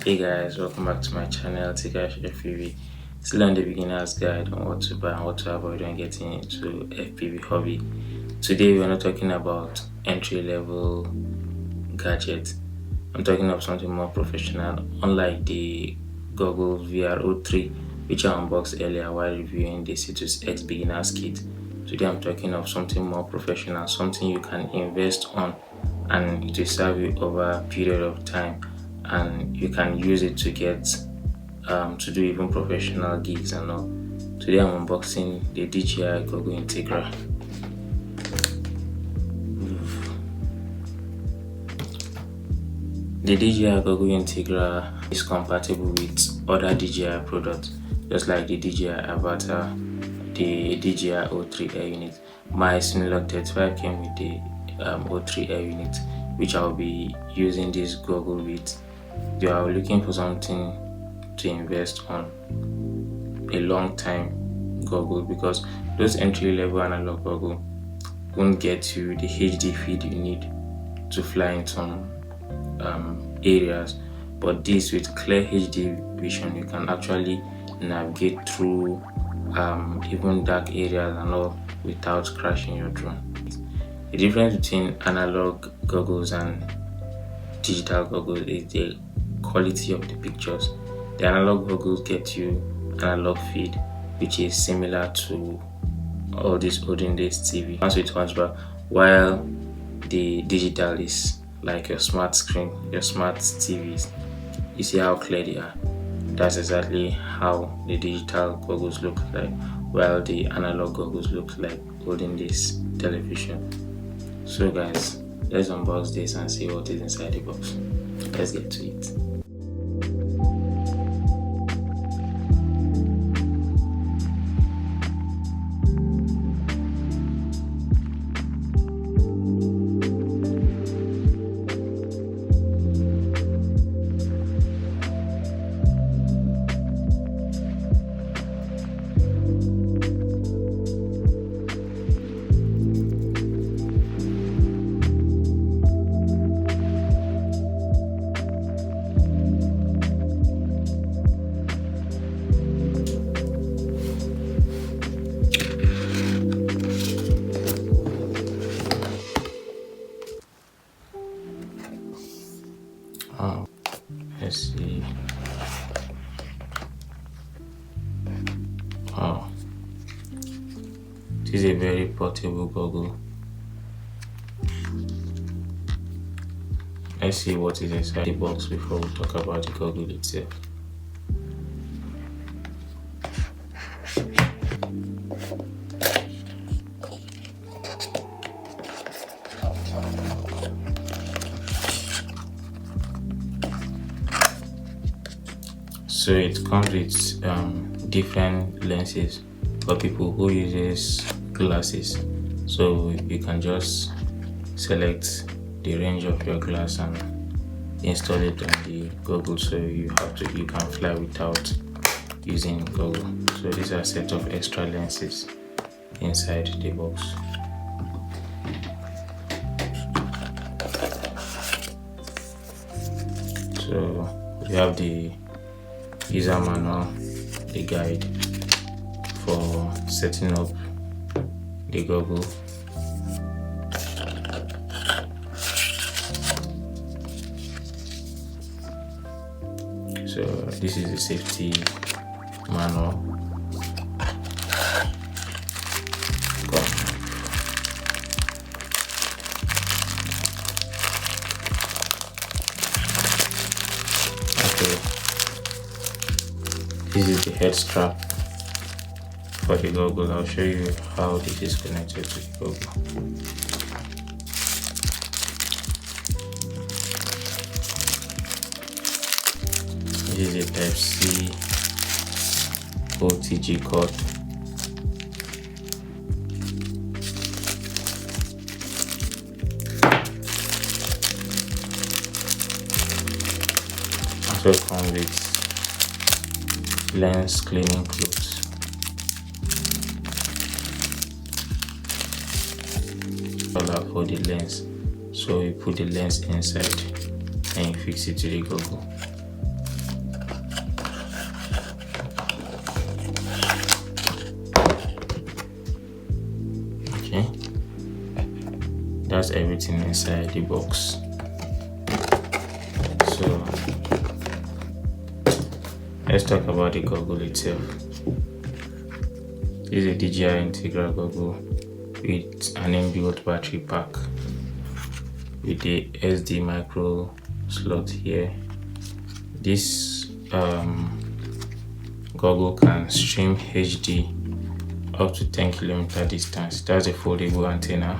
Hey guys, welcome back to my channel, FPV. Still on the beginner's guide on what to buy and what to avoid when getting into FPV hobby. Today we're not talking about entry-level gadgets. I'm talking of something more professional, unlike the Google VR03 which I unboxed earlier while reviewing the Citus X beginner's kit. Today I'm talking of something more professional, something you can invest on and it will serve you over a period of time, and you can use it to get to do even professional gigs and all. Today I'm unboxing the DJI Gogo Integra. The DJI Gogo Integra is compatible with other DJI products, just like the DJI Avatar, the DJI O3 Air unit. My Simulog 35 came with the O3 Air unit, which I'll be using this goggle with. If you are looking for something to invest on, a long time goggle, because those entry level analog goggle won't get you the HD feed you need to fly in some areas, but this with clear HD vision you can actually navigate through even dark areas and all without crashing your drone. The difference between analog goggles and digital goggles is the quality of the pictures. The analog goggles get you analog feed, which is similar to all these olden days TV once with hunchback, while the digital is like your smart screen, your smart TVs. You see how clear they are. That's exactly how the digital goggles look like, while the analog goggles look like olden days television. So guys, let's unbox this and see what is inside the box. Let's get to it. Let's see. This is a very portable goggle. Let's see what is inside the box before we talk about the goggle itself. So it comes with different lenses for people who uses glasses. So you can just select the range of your glass and install it on the goggle, so you can fly without using goggle. So these are a set of extra lenses inside the box. So we have the user manual, the guide for setting up the goggle. So this is the safety manual. This is the head strap for the goggle. I'll show you how this is connected to the goggle. This is a Type-C OTG cord. Also comes with lens cleaning clothes. Color for the lens, so you put the lens inside and you fix it to the goggle. that's everything inside the box. So let's talk about the goggle itself. This is a DJI Integra goggle with an inbuilt battery pack with the SD micro slot here. This goggle can stream HD up to 10 km distance. That's a foldable antenna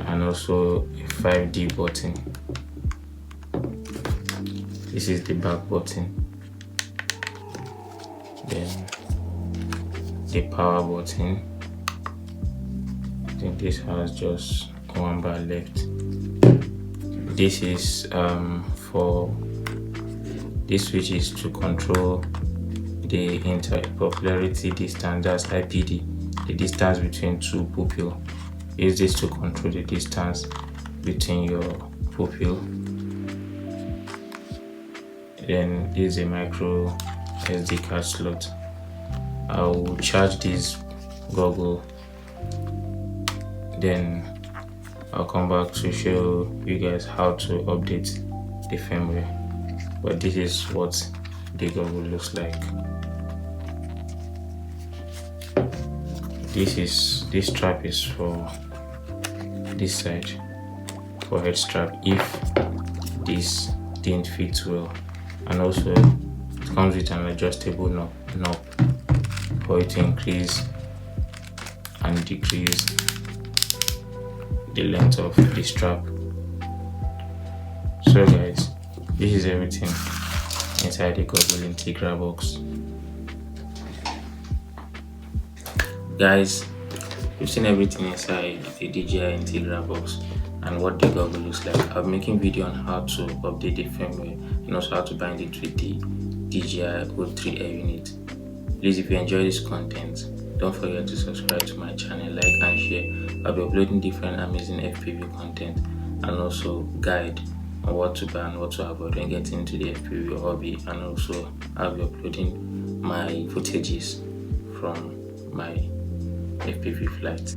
and also a 5D button. This is the back button, then the power button. I think this has just one bar left. This is for this switch is to control the interpopularity distance, that's IPD, the distance between two pupils. Use this to control the distance between your pupil. Then this is a micro SD card slot. I will charge this goggle, then I'll come back to show you guys how to update the firmware. But this is what the goggle looks like. This strap is for this side, for head strap if this didn't fit well, and also it comes with an adjustable knob for it to increase and decrease the length of the strap. So guys, this is everything inside the goggle Integra box. Guys, you've seen everything inside the DJI Integra box and what the goggle looks like. I'm making video on how to update the firmware and also how to bind it with the DJI djiairunit. Please, if you enjoy this content, don't forget to subscribe to my channel, like and share. I'll be uploading different amazing FPV content and also guide on what to buy and what to avoid when getting into the FPV hobby, and also I'll be uploading my footages from my FPV flight.